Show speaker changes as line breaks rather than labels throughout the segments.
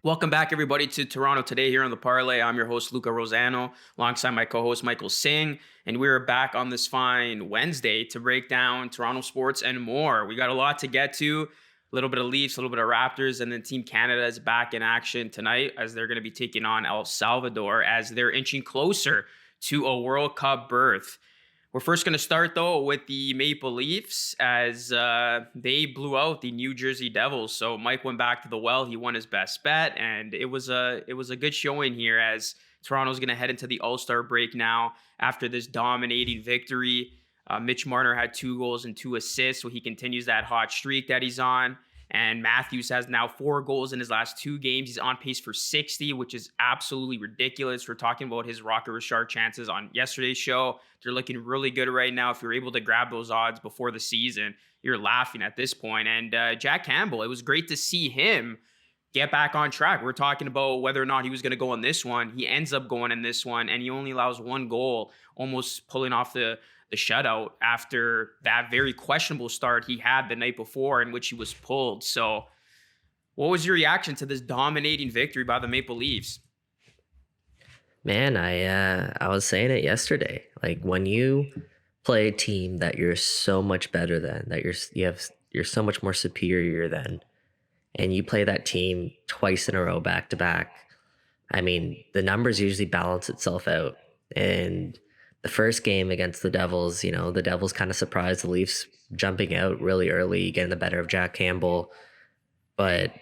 Welcome back, everybody, to Toronto Today here on the Parlay. I'm your host, Luca Rosano, alongside my co-host, Michael Singh. And we're back on this fine Wednesday to break down Toronto sports and more. We got a lot to get to, a little bit of Leafs, a little bit of Raptors, and then Team Canada is back in action tonight as they're going to be taking on El Salvador as they're inching closer to a World Cup berth. We're first going to start, though, with the Maple Leafs as they blew out the New Jersey Devils. So Mike went back to the well. He won his best bet, and it was a good showing here as Toronto's going to head into the All-Star break now after this dominating victory. Mitch Marner had 2 goals and 2 assists, so he continues that hot streak that he's on. And Matthews has now 4 goals in his last 2 games. He's on pace for 60, which is absolutely ridiculous. We're talking about his Rocket Richard chances on yesterday's show. They're looking really good right now. If you're able to grab those odds before the season, you're laughing at this point. And Jack Campbell, it was great to see him get back on track. We're talking about whether or not he was going to go in this one. He ends up going in this one, and he only allows 1 goal, almost pulling off the shutout after that very questionable start he had the night before in which he was pulled. So what was your reaction to this dominating victory by the Maple Leafs?
Man, I was saying it yesterday. Like when you play a team that you're so much better than, that you're so much more superior than, and you play that team twice in a row back to back. I mean, the numbers usually balance itself out. And the first game against the Devils, the Devils kind of surprised the Leafs jumping out really early, getting the better of Jack Campbell. But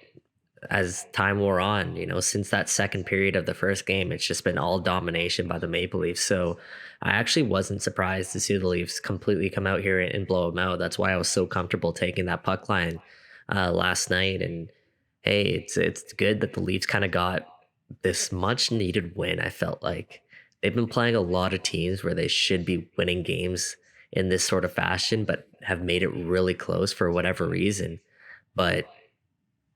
as time wore on, since that second period of the first game, it's just been all domination by the Maple Leafs. So I actually wasn't surprised to see the Leafs completely come out here and blow them out. That's why I was so comfortable taking that puck line last night. And hey, it's good that the Leafs kind of got this much needed win. I felt like they've been playing a lot of teams where they should be winning games in this sort of fashion, but have made it really close for whatever reason. But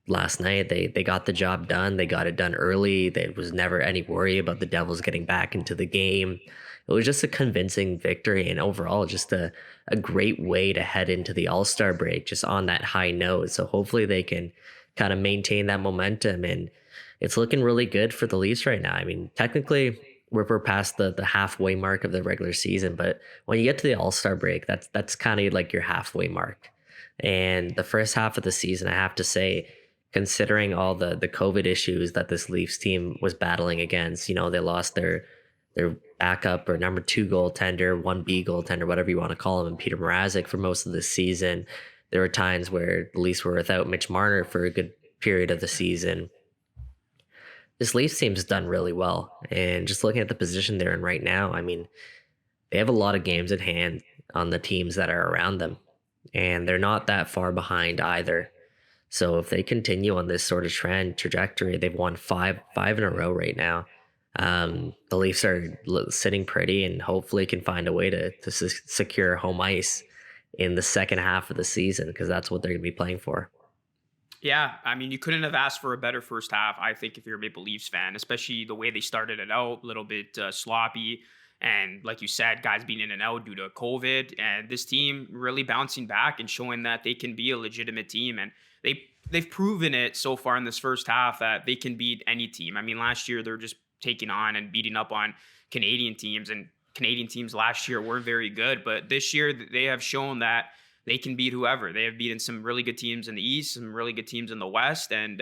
last night they got the job done. They got it done early. There was never any worry about the Devils getting back into the game. It was just a convincing victory, and overall just a great way to head into the All-Star break just on that high note. So hopefully they can kind of maintain that momentum, and it's looking really good for the Leafs right now. I mean, technically we're past the halfway mark of the regular season, but when you get to the All-Star break, that's kind of like your halfway mark. And the first half of the season, I have to say, considering all the COVID issues that this Leafs team was battling against, they lost their backup or number 2 goaltender, 1B goaltender, whatever you want to call him, and Peter Mrazek for most of the season. There were times where the Leafs were without Mitch Marner for a good period of the season. This Leafs team's done really well. And just looking at the position they're in right now, I mean, they have a lot of games at hand on the teams that are around them. And they're not that far behind either. So if they continue on this sort of trajectory, they've won five in a row right now. The Leafs are sitting pretty and hopefully can find a way to secure home ice in the second half of the season, because that's what they're going to be playing for.
Yeah, I mean, you couldn't have asked for a better first half, I think, if you're a Maple Leafs fan, especially the way they started it out, a little bit sloppy. And like you said, guys being in and out due to COVID, and this team really bouncing back and showing that they can be a legitimate team. And they've proven it so far in this first half that they can beat any team. I mean, last year they're just taking on and beating up on Canadian teams, and Canadian teams last year weren't very good. But this year they have shown that they can beat whoever. They have beaten some really good teams in the East, some really good teams in the West. And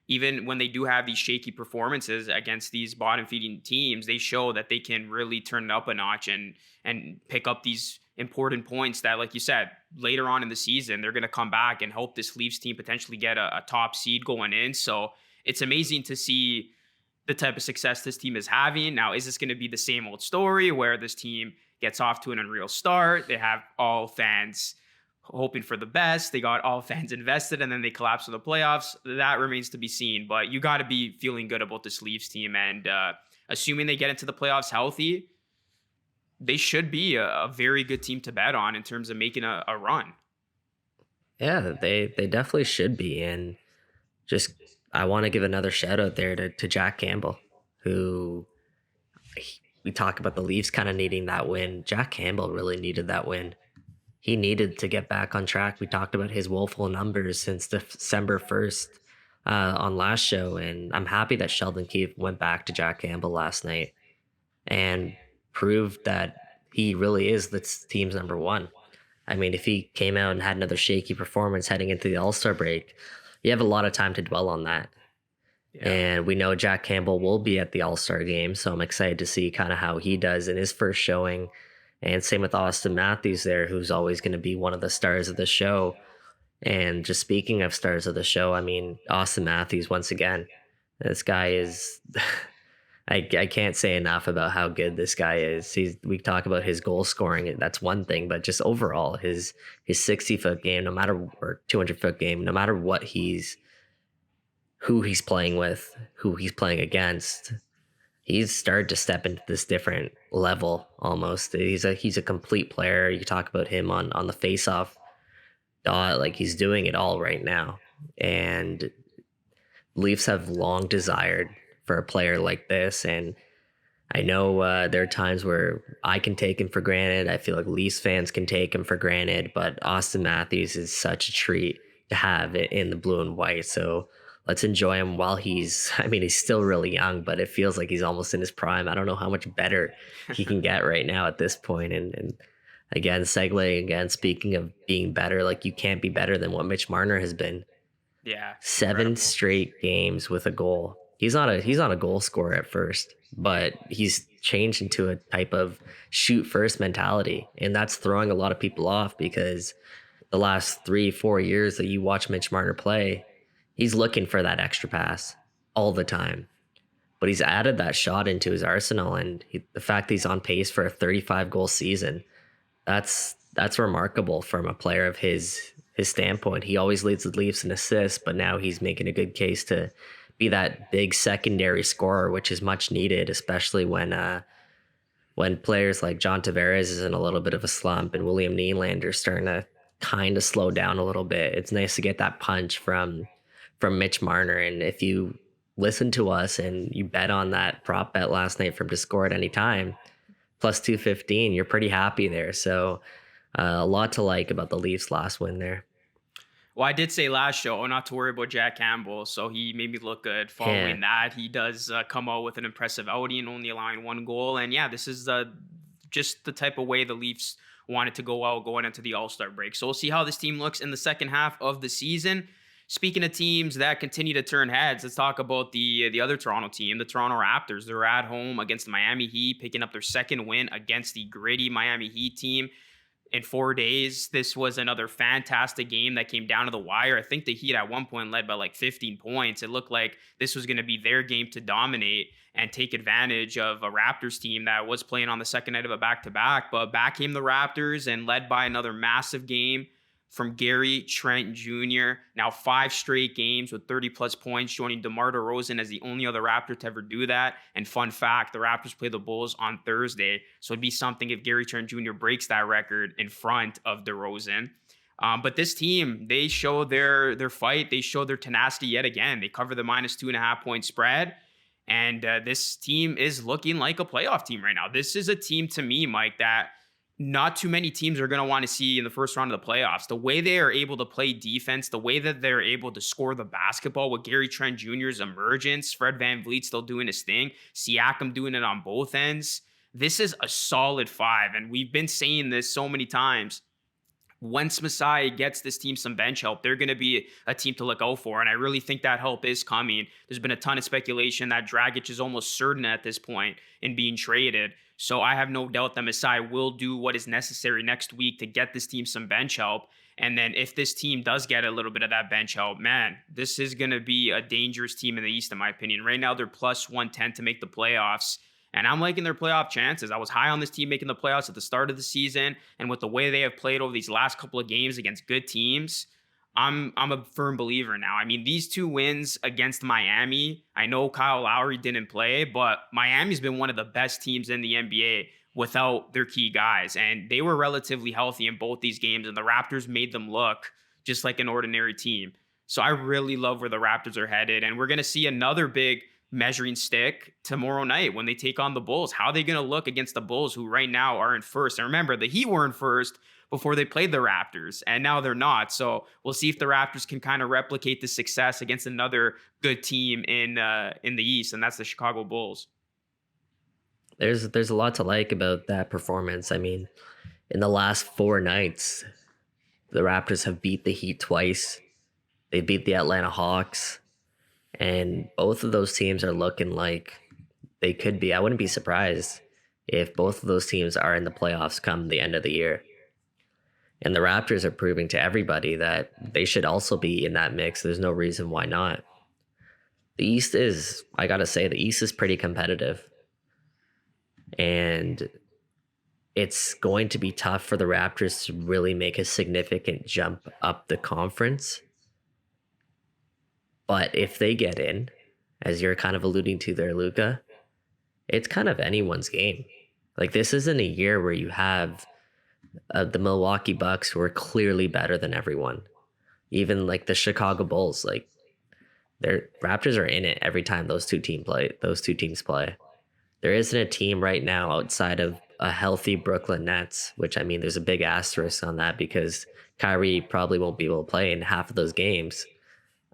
even when they do have these shaky performances against these bottom-feeding teams, they show that they can really turn it up a notch and pick up these important points that, like you said, later on in the season, they're going to come back and help this Leafs team potentially get a top seed going in. So it's amazing to see the type of success this team is having. Now, is this going to be the same old story where this team gets off to an unreal start? They have all fans hoping for the best. They got all fans invested, and then they collapse in the playoffs. That remains to be seen. But you got to be feeling good about this Leafs team. And assuming they get into the playoffs healthy, they should be a very good team to bet on in terms of making a run.
Yeah, they definitely should be. And just I want to give another shout out there to Jack Campbell, who we talk about the Leafs kind of needing that win. Jack Campbell really needed that win. He needed to get back on track. We talked about his woeful numbers since December 1st on last show, and I'm happy that Sheldon Keefe went back to Jack Campbell last night and proved that he really is the team's number one. I mean, if he came out and had another shaky performance heading into the All Star break, you have a lot of time to dwell on that.
Yeah.
And we know Jack Campbell will be at the All Star game, so I'm excited to see kind of how he does in his first showing. And same with Austin Matthews there, who's always going to be one of the stars of the show. And just speaking of stars of the show, I mean, Austin Matthews, once again, this guy is. I can't say enough about how good this guy is. We talk about his goal scoring, that's one thing, but just overall his 60-foot game, no matter, or 200-foot game, no matter what who he's playing with, who he's playing against, he's started to step into this different level almost. He's a complete player. You talk about him on the face-off dot, like he's doing it all right now. And Leafs have long desired for a player like this, and I know there are times where I can take him for granted. I feel like Leafs fans can take him for granted, but Austin Matthews is such a treat to have it in the blue and white. So let's enjoy him while I mean, he's still really young, but it feels like he's almost in his prime. I don't know how much better he can get right now at this point. And again, segueing again, speaking of being better, like you can't be better than what Mitch Marner has been.
Yeah.
7
Incredible.
straight games with a goal. He's not a goal scorer at first, but he's changed into a type of shoot first mentality, and that's throwing a lot of people off because the last 3-4 years that you watch Mitch Marner play, he's looking for that extra pass all the time. But he's added that shot into his arsenal, and the fact that he's on pace for a 35 goal season, that's remarkable from a player of his standpoint. He always leads the Leafs in assists, but now he's making a good case to be that big secondary scorer, which is much needed, especially when players like John Tavares is in a little bit of a slump and William Nylander's starting to kind of slow down a little bit. It's nice to get that punch from Mitch Marner. And if you listen to us and you bet on that prop bet last night from to score at any time, plus 215, you're pretty happy there. So a lot to like about the Leafs' last win there.
Well, I did say last show not to worry about Jack Campbell, so he made me look good following that. He does come out with an impressive outing, only allowing 1 goal. And yeah, this is just the type of way the Leafs wanted to go out going into the All-Star break. So we'll see how this team looks in the second half of the season. Speaking of teams that continue to turn heads, let's talk about the other Toronto team, the Toronto Raptors. They're at home against the Miami Heat, picking up their second win against the gritty Miami Heat team in 4 days. This was another fantastic game that came down to the wire. I think the Heat at one point led by like 15 points. It looked like this was going to be their game to dominate and take advantage of a Raptors team that was playing on the second night of a back-to-back. But back came the Raptors and led by another massive game from Gary Trent Jr. Now 5 straight games with 30-plus points, joining DeMar DeRozan as the only other Raptor to ever do that. And fun fact, the Raptors play the Bulls on Thursday, so it'd be something if Gary Trent Jr. breaks that record in front of DeRozan. But this team, they show their fight. They show their tenacity yet again. They cover the minus 2.5 point spread. And this team is looking like a playoff team right now. This is a team, to me, Mike, that not too many teams are going to want to see in the first round of the playoffs. The way they are able to play defense, the way that they're able to score the basketball with Gary Trent Jr.'s emergence, Fred VanVleet still doing his thing, Siakam doing it on both ends. This is a solid 5, and we've been saying this so many times. Once Masai gets this team some bench help, they're going to be a team to look out for, and I really think that help is coming. There's been a ton of speculation that Dragic is almost certain at this point in being traded. So I have no doubt that Masai will do what is necessary next week to get this team some bench help. And then if this team does get a little bit of that bench help, man, this is going to be a dangerous team in the East, in my opinion. Right now, they're plus 110 to make the playoffs. And I'm liking their playoff chances. I was high on this team making the playoffs at the start of the season. And with the way they have played over these last couple of games against good teams, I'm a firm believer now. I mean, these 2 wins against Miami, I know Kyle Lowry didn't play, but Miami's been one of the best teams in the NBA without their key guys. And they were relatively healthy in both these games, and the Raptors made them look just like an ordinary team. So I really love where the Raptors are headed. And we're going to see another big measuring stick tomorrow night when they take on the Bulls. How are they going to look against the Bulls, who right now are in first? And remember, the Heat were in first, before they played the Raptors, and now they're not. So we'll see if the Raptors can kind of replicate the success against another good team in the East, and that's the Chicago Bulls.
There's a lot to like about that performance. I mean, in the last 4 nights, the Raptors have beat the Heat twice. They beat the Atlanta Hawks, and both of those teams are looking like they could be. I wouldn't be surprised if both of those teams are in the playoffs come the end of the year. And the Raptors are proving to everybody that they should also be in that mix. There's no reason why not. The East is, I gotta say, the East is pretty competitive. And it's going to be tough for the Raptors to really make a significant jump up the conference. But if they get in, as you're kind of alluding to there, Luca, it's kind of anyone's game. Like, this isn't a year where you have the Milwaukee Bucks who are clearly better than everyone. Even like the Chicago Bulls, like their Raptors are in it every time those two teams play. There isn't a team right now outside of a healthy Brooklyn Nets, which, I mean, there's a big asterisk on that because Kyrie probably won't be able to play in half of those games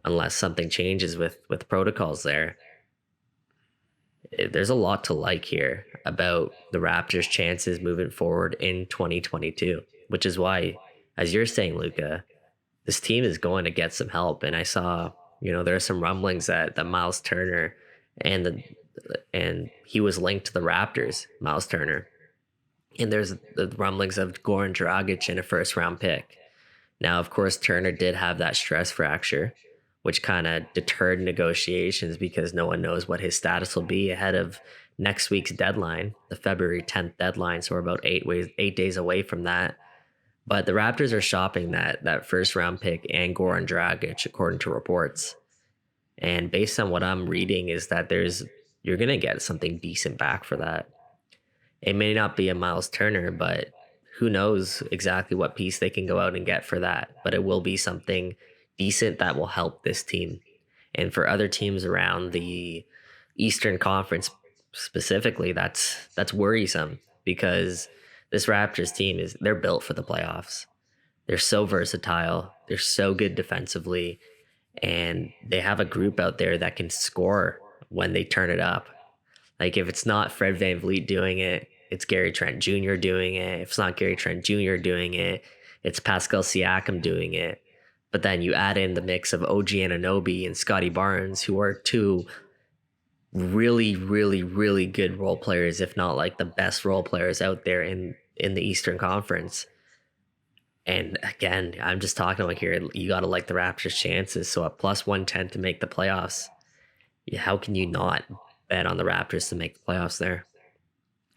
unless something changes with protocols there. There's a lot to like here about the Raptors' chances moving forward in 2022, which is why, as you're saying, Luca, this team is going to get some help. And I saw, there are some rumblings that Myles Turner and he was linked to the Raptors, Myles Turner. And there's the rumblings of Goran Dragic in a first-round pick. Now, of course, Turner did have that stress fracture, which kind of deterred negotiations because no one knows what his status will be ahead of next week's deadline, the February 10th deadline. So we're about 8 days away from that. But the Raptors are shopping that first-round pick and Goran Dragic, according to reports. And based on what I'm reading is that you're going to get something decent back for that. It may not be a Myles Turner, but who knows exactly what piece they can go out and get for that. But it will be something decent that will help this team. And for other teams around the Eastern Conference specifically, that's worrisome because this Raptors team they're built for the playoffs. They're so versatile. They're so good defensively. And they have a group out there that can score when they turn it up. Like, if it's not Fred VanVleet doing it, it's Gary Trent Jr. doing it. If it's not Gary Trent Jr. doing it, it's Pascal Siakam doing it. But then you add in the mix of OG Anunoby and Scotty Barnes, who are two really, really, really good role players, if not like the best role players out there in the Eastern Conference. And again, I'm just talking about here, you got to like the Raptors' chances. So at plus 110 to make the playoffs, how can you not bet on the Raptors to make the playoffs there?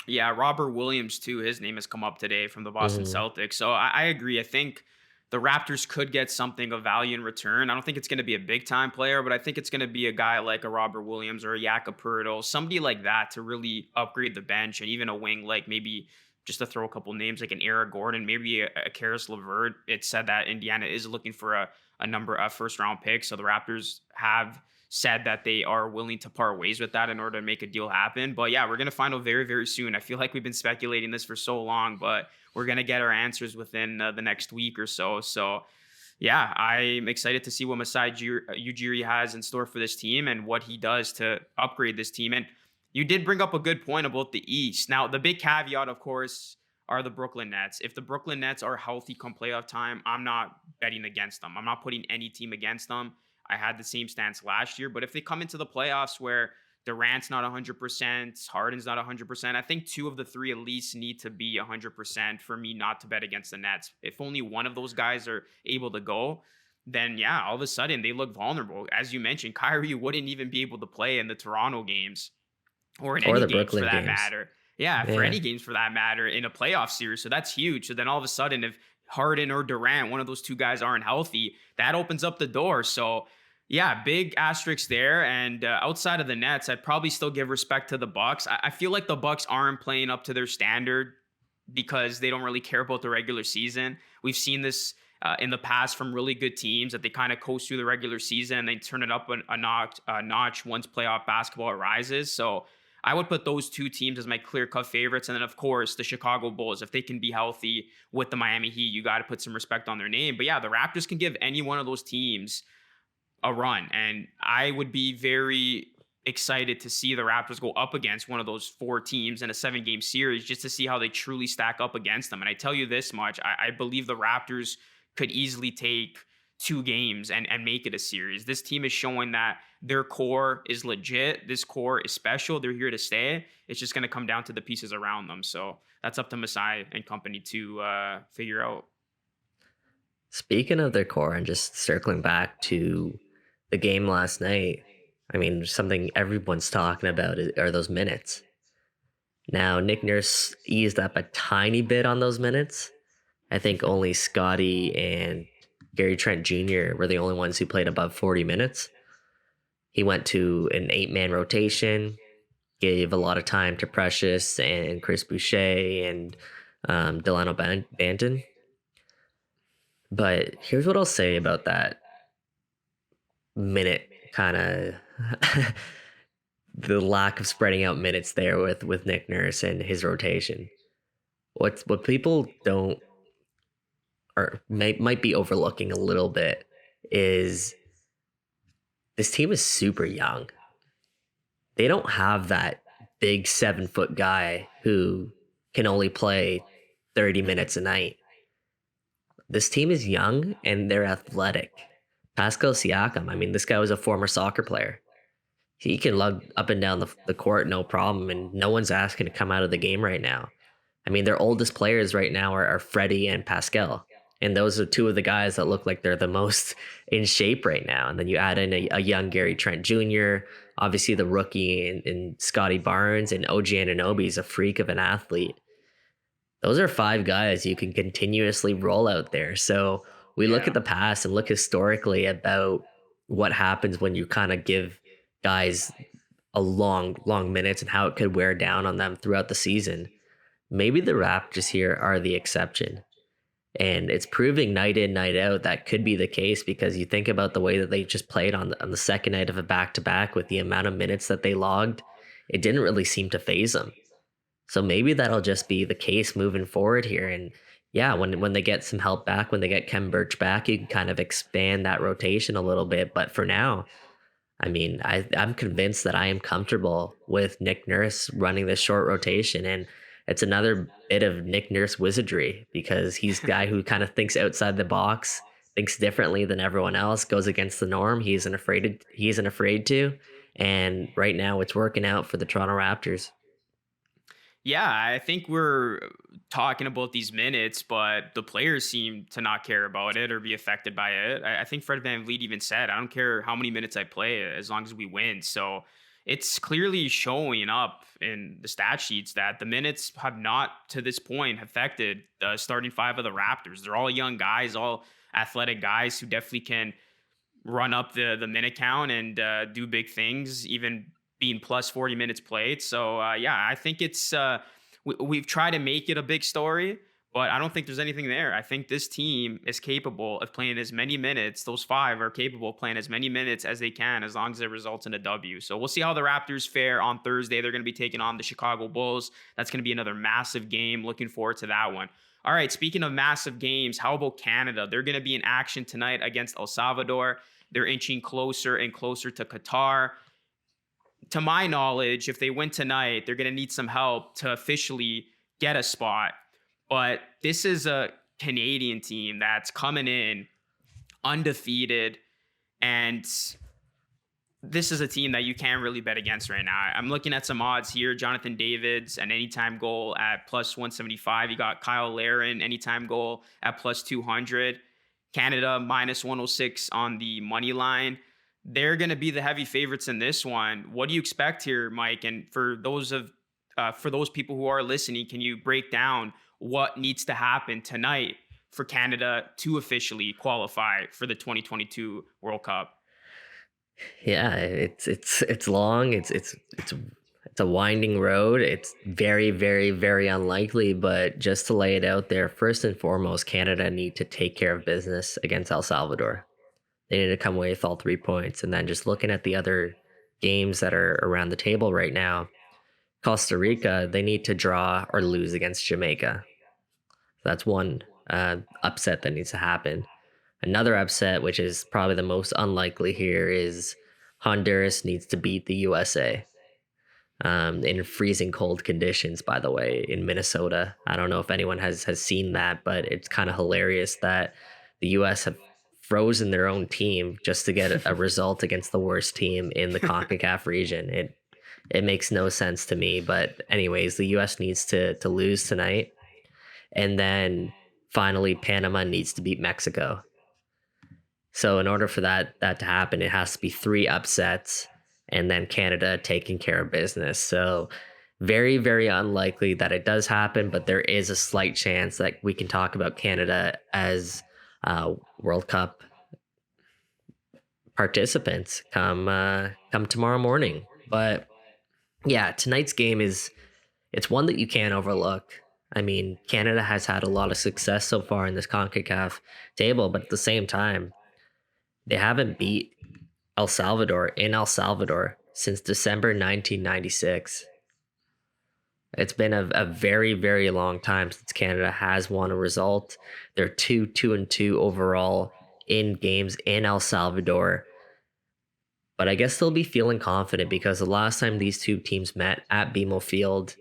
Yeah, Robert Williams, too. His name has come up today from the Boston Celtics. So I agree. I think the Raptors could get something of value in return. I don't think it's going to be a big-time player, but I think it's going to be a guy like a Robert Williams or a Jakob Poeltl, somebody like that to really upgrade the bench, and even a wing like maybe just to throw a couple names like an Eric Gordon, maybe a Karis LeVert. It said that Indiana is looking for a number of first-round picks, so the Raptors have said that they are willing to part ways with that in order to make a deal happen. But yeah, we're going to find out very, very soon. I feel like we've been speculating this for so long, but we're going to get our answers within the next week or so. So yeah, I'm excited to see what Masai Ujiri has in store for this team and what he does to upgrade this team. And you did bring up a good point about the East. Now, the big caveat, of course, are the Brooklyn Nets. If the Brooklyn Nets are healthy come playoff time, I'm not betting against them. I'm not putting any team against them. I had the same stance last year, but if they come into the playoffs where Durant's not 100%, Harden's not 100%, I think two of the three at least need to be 100% for me not to bet against the Nets. If only one of those guys are able to go, then yeah, all of a sudden they look vulnerable. As you mentioned, Kyrie wouldn't even be able to play in the Toronto games or in any
the
games
Brooklyn
for that
games.
matter. Yeah, for any games for that matter in a playoff series. So that's huge. So then all of a sudden, if Harden or Durant, one of those two guys aren't healthy, that opens up the door. So yeah, big asterisk there. And outside of the Nets, I'd probably still give respect to the Bucks. I feel like the Bucks aren't playing up to their standard because they don't really care about the regular season. We've seen this in the past from really good teams that they kind of coast through the regular season and they turn it up a notch once playoff basketball arises. So I would put those two teams as my clear cut favorites. And then, of course, the Chicago Bulls, if they can be healthy with the Miami Heat, you got to put some respect on their name. But yeah, the Raptors can give any one of those teams a run. And I would be very excited to see the Raptors go up against one of those four teams in a 7-game series just to see how they truly stack up against them. And I tell you this much, I believe the Raptors could easily take 2 games and make it a series. This team is showing that their core is legit. This core is special. They're here to stay. It's just going to come down to the pieces around them. So that's up to Masai and company to figure out.
Speaking of their core and just circling back to the game last night, I mean, something everyone's talking about are those minutes. Now, Nick Nurse eased up a tiny bit on those minutes. I think only Scotty and Gary Trent Jr. were the only ones who played above 40 minutes. He went to an 8-man rotation, gave a lot of time to Precious and Chris Boucher and Delano Banton. But here's what I'll say about that minute kind of the lack of spreading out minutes there with Nick Nurse and his rotation. What people don't or might be overlooking a little bit is this team is super young. They don't have that big 7-foot guy who can only play 30 minutes a night. This team is young and they're athletic. Pascal Siakam, I mean, this guy was a former soccer player. He can lug up and down the court, no problem, and no one's asking to come out of the game right now. I mean, their oldest players right now are Freddie and Pascal. And those are two of the guys that look like they're the most in shape right now. And then you add in a young Gary Trent Jr., obviously the rookie in Scotty Barnes, and OG Anunoby is a freak of an athlete. Those are 5 guys you can continuously roll out there. So we look at the past and look historically about what happens when you kind of give guys a long minutes and how it could wear down on them throughout the season. Maybe the Raptors here are the exception. And it's proving night in, night out that could be the case, because you think about the way that they just played on the second night of a back-to-back with the amount of minutes that they logged. It didn't really seem to phase them. So maybe that'll just be the case moving forward here. And yeah, when they get some help back, when they get Kem Birch back, you can kind of expand that rotation a little bit. But for now, I mean, I'm convinced that I am comfortable with Nick Nurse running this short rotation. And it's another bit of Nick Nurse wizardry, because he's the guy who kind of thinks outside the box, thinks differently than everyone else, goes against the norm. He isn't afraid to. And right now it's working out for the Toronto Raptors.
Yeah, I think we're talking about these minutes, but the players seem to not care about it or be affected by it. I think Fred VanVleet even said, I don't care how many minutes I play as long as we win. So it's clearly showing up in the stat sheets that the minutes have not, to this point, affected the starting 5 of the Raptors. They're all young guys, all athletic guys who definitely can run up the minute count and do big things, even being plus 40 minutes played. So yeah, I think it's we've tried to make it a big story, but I don't think there's anything there. I think this team is capable of playing as many minutes. Those 5 are capable of playing as many minutes as they can, as long as it results in a W. So we'll see how the Raptors fare on Thursday. They're going to be taking on the Chicago Bulls. That's going to be another massive game. Looking forward to that one. All right, speaking of massive games, how about Canada? They're going to be in action tonight against El Salvador. They're inching closer and closer to Qatar. To my knowledge, if they win tonight, they're going to need some help to officially get a spot. But this is a Canadian team that's coming in undefeated, and this is a team that you can't really bet against right now. I'm looking at some odds here. Jonathan Davids, an anytime goal at plus 175. You got Kyle Larin, anytime goal at plus 200. Canada minus 106 on the money line. They're going to be the heavy favorites in this one. What do you expect here, Mike? And for those people who are listening, can you break down what needs to happen tonight for Canada to officially qualify for the 2022 World Cup?
Yeah, it's long. It's a winding road. It's very, very, very unlikely. But just to lay it out there, first and foremost, Canada need to take care of business against El Salvador. They need to come away with all 3 points. And then just looking at the other games that are around the table right now, Costa Rica, they need to draw or lose against Jamaica. That's one upset that needs to happen. Another upset, which is probably the most unlikely here, is Honduras needs to beat the USA in freezing cold conditions, by the way, in Minnesota. I don't know if anyone has seen that, but it's kind of hilarious that the US have frozen their own team just to get a result against the worst team in the CONCACAF region. It makes no sense to me. But anyways, the US needs to lose tonight. And then finally Panama needs to beat Mexico. So in order for that to happen, it has to be three upsets and then Canada taking care of business. So very, very unlikely that it does happen, but there is a slight chance that we can talk about Canada as World Cup participants come tomorrow morning. But yeah, tonight's game it's one that you can't overlook. I mean, Canada has had a lot of success so far in this CONCACAF table, but at the same time, they haven't beat El Salvador in El Salvador since December 1996. It's been a very, very long time since Canada has won a result. They're 2-2 overall in games in El Salvador. But I guess they'll be feeling confident because the last time these two teams met at BMO Field,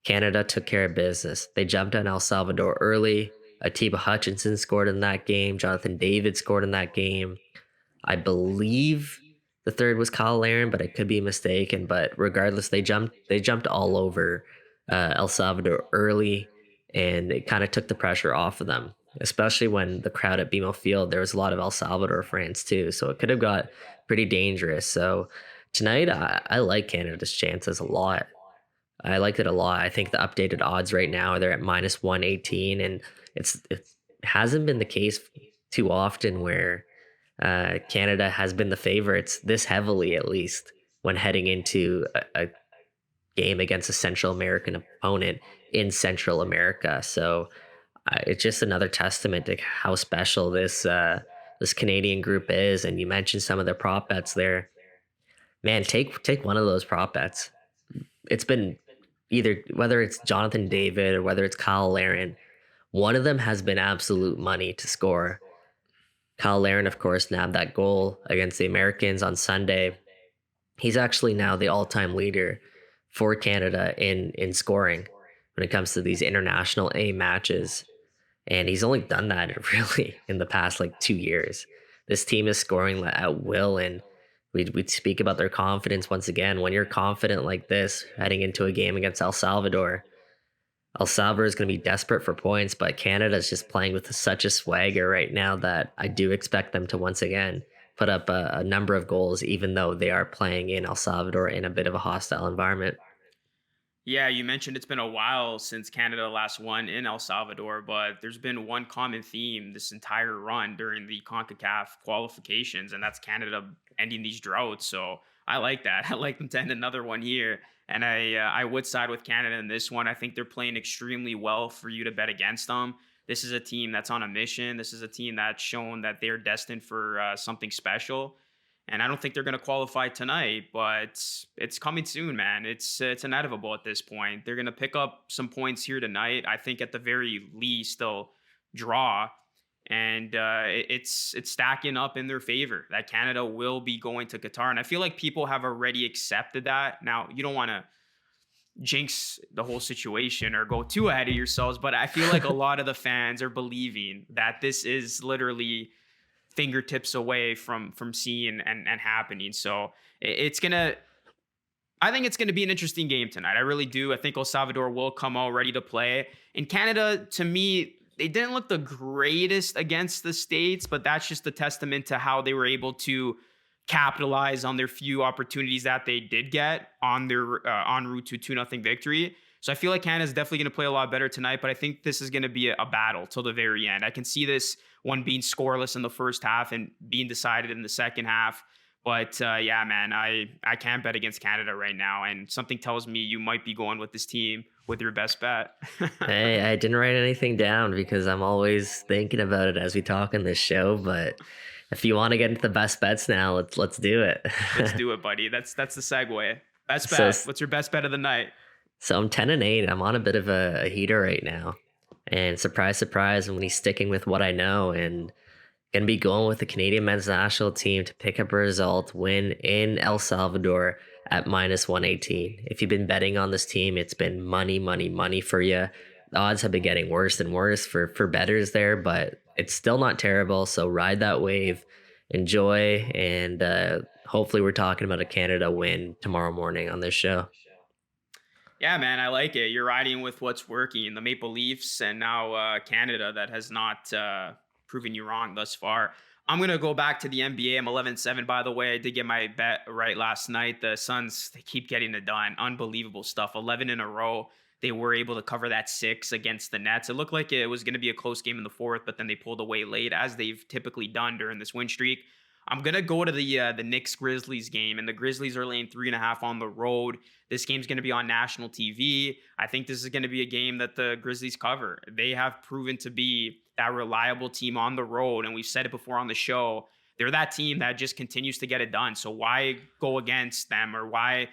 Canada took care of business. They jumped on El Salvador early. Atiba Hutchinson scored in that game. Jonathan David scored in that game. I believe the third was Kyle Larin, but I could be mistaken. But regardless, they jumped all over El Salvador early, and it kind of took the pressure off of them. Especially when the crowd at BMO Field, there was a lot of El Salvador fans too, so it could have got pretty dangerous. So tonight, I like Canada's chances a lot. I liked it a lot. I think the updated odds right now they're at minus 118, and it hasn't been the case too often where Canada has been the favorites this heavily, at least when heading into a game against a Central American opponent in Central America. So it's just another testament to how special this Canadian group is. And you mentioned some of their prop bets there. Man, take one of those prop bets. It's been either whether it's Jonathan David or whether it's Kyle Larin, one of them has been absolute money to score. Kyle Larin, of course, nabbed that goal against the Americans on Sunday. He's actually now the all-time leader for Canada in scoring when it comes to these international A matches. And he's only done that really in the past like 2 years. This team is scoring at will, and we'd speak about their confidence once again. When you're confident like this heading into a game against El Salvador is going to be desperate for points, but Canada is just playing with such a swagger right now that I do expect them to once again put up a number of goals, even though they are playing in El Salvador in a bit of a hostile environment.
Yeah, you mentioned it's been a while since Canada last won in El Salvador, but there's been one common theme this entire run during the CONCACAF qualifications, and that's Canada ending these droughts. So I like that. I like them to end another one here, and I would side with Canada in this one. I think they're playing extremely well for you to bet against them. This is a team that's on a mission. This is a team that's shown that they're destined for something special. And I don't think they're going to qualify tonight, but it's coming soon, man. It's inevitable at this point. They're going to pick up some points here tonight. I think at the very least they'll draw, and it's stacking up in their favor that Canada will be going to Qatar. And I feel like people have already accepted that. Now, you don't want to jinx the whole situation or go too ahead of yourselves, but I feel like a lot of the fans are believing that this is literally fingertips away from seeing and happening. So I think it's gonna be an interesting game tonight. I really do. I think El Salvador will come out ready to play. And Canada, to me, they didn't look the greatest against the States, but that's just a testament to how they were able to capitalize on their few opportunities that they did get on their en route to 2-0 victory. So I feel like Canada's definitely going to play a lot better tonight, but I think this is going to be a battle till the very end. I can see this one being scoreless in the first half and being decided in the second half. But yeah, man, I can't bet against Canada right now. And something tells me you might be going with this team with your best bet.
Hey, I didn't write anything down because I'm always thinking about it as we talk in this show. But if you want to get into the best bets now, let's do it.
Let's do it, buddy. That's the segue. Best bet.
So
What's your best bet of the night?
So I'm 10-8. I'm on a bit of a heater right now. And surprise, surprise, when he's sticking with what I know and gonna be going with the Canadian men's national team to pick up a result win in El Salvador at minus 118. If you've been betting on this team, it's been money, money, money for you. The odds have been getting worse and worse for betters there, but it's still not terrible. So ride that wave, enjoy, and hopefully we're talking about a Canada win tomorrow morning on this show.
Yeah, man, I like it. You're riding with what's working. The Maple Leafs and now Canada that has not proven you wrong thus far. I'm going to go back to the NBA. I'm 11-7, by the way. I did get my bet right last night. The Suns, they keep getting it done. Unbelievable stuff. 11 in a row. They were able to cover that 6 against the Nets. It looked like it was going to be a close game in the fourth, but then they pulled away late, as they've typically done during this win streak. I'm gonna go to the Knicks Grizzlies game, and the Grizzlies are laying 3.5 on the road. This game's going to be on national TV. I think this is going to be a game that the Grizzlies cover. They have proven to be that reliable team on the road, and we've said it before on the show. They're that team that just continues to get it done. So why go against them, or why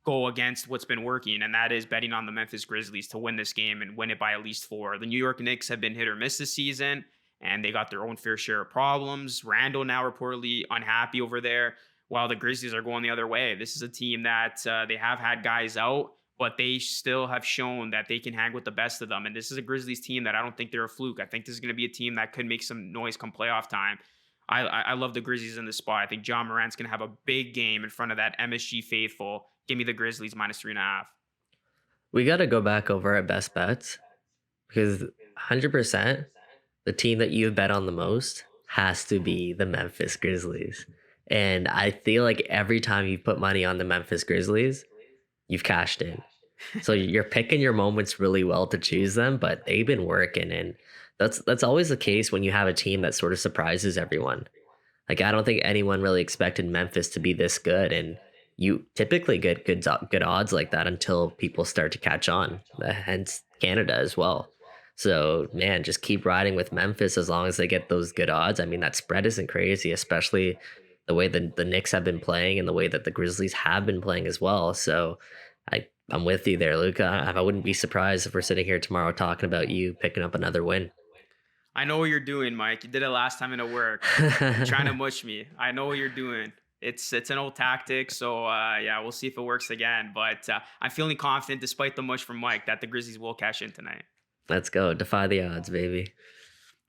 go against what's been working? And that is betting on the Memphis Grizzlies to win this game and win it by at least 4. The New York Knicks have been hit or miss this season, and they got their own fair share of problems. Randall now reportedly unhappy over there, while the Grizzlies are going the other way. This is a team that they have had guys out, but they still have shown that they can hang with the best of them. And this is a Grizzlies team that I don't think they're a fluke. I think this is going to be a team that could make some noise come playoff time. I love the Grizzlies in this spot. I think John Morant's going to have a big game in front of that MSG faithful. Give me the Grizzlies minus 3.5.
We got to go back over our best bets because 100% the team that you bet on the most has to be the Memphis Grizzlies. And I feel like every time you put money on the Memphis Grizzlies, you've cashed in. So you're picking your moments really well to choose them, but they've been working, and that's always the case when you have a team that sort of surprises everyone. Like I don't think anyone really expected Memphis to be this good, and you typically get good odds like that until people start to catch on. Hence Canada as well. So man, just keep riding with Memphis as long as they get those good odds. I mean, that spread isn't crazy, especially the way the Knicks have been playing and the way that the Grizzlies have been playing as well. So I'm with you there, Luca. I wouldn't be surprised if we're sitting here tomorrow talking about you picking up another win.
I know what you're doing, Mike. You did it last time in a work. You're trying to mush me. I know what you're doing. It's an old tactic, so yeah, we'll see if it works again. But I'm feeling confident, despite the mush from Mike, that the Grizzlies will cash in tonight.
Let's go. Defy the odds, baby.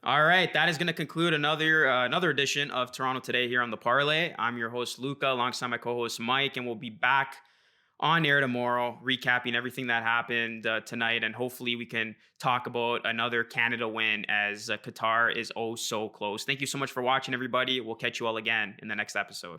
All right, that is going to conclude another edition of Toronto Today here on the Parlay. I'm your host, Luca, alongside my co-host, Mike, and we'll be back on air tomorrow, recapping everything that happened tonight, and hopefully we can talk about another Canada win as Qatar is oh so close. Thank you so much for watching, everybody. We'll catch you all again in the next episode.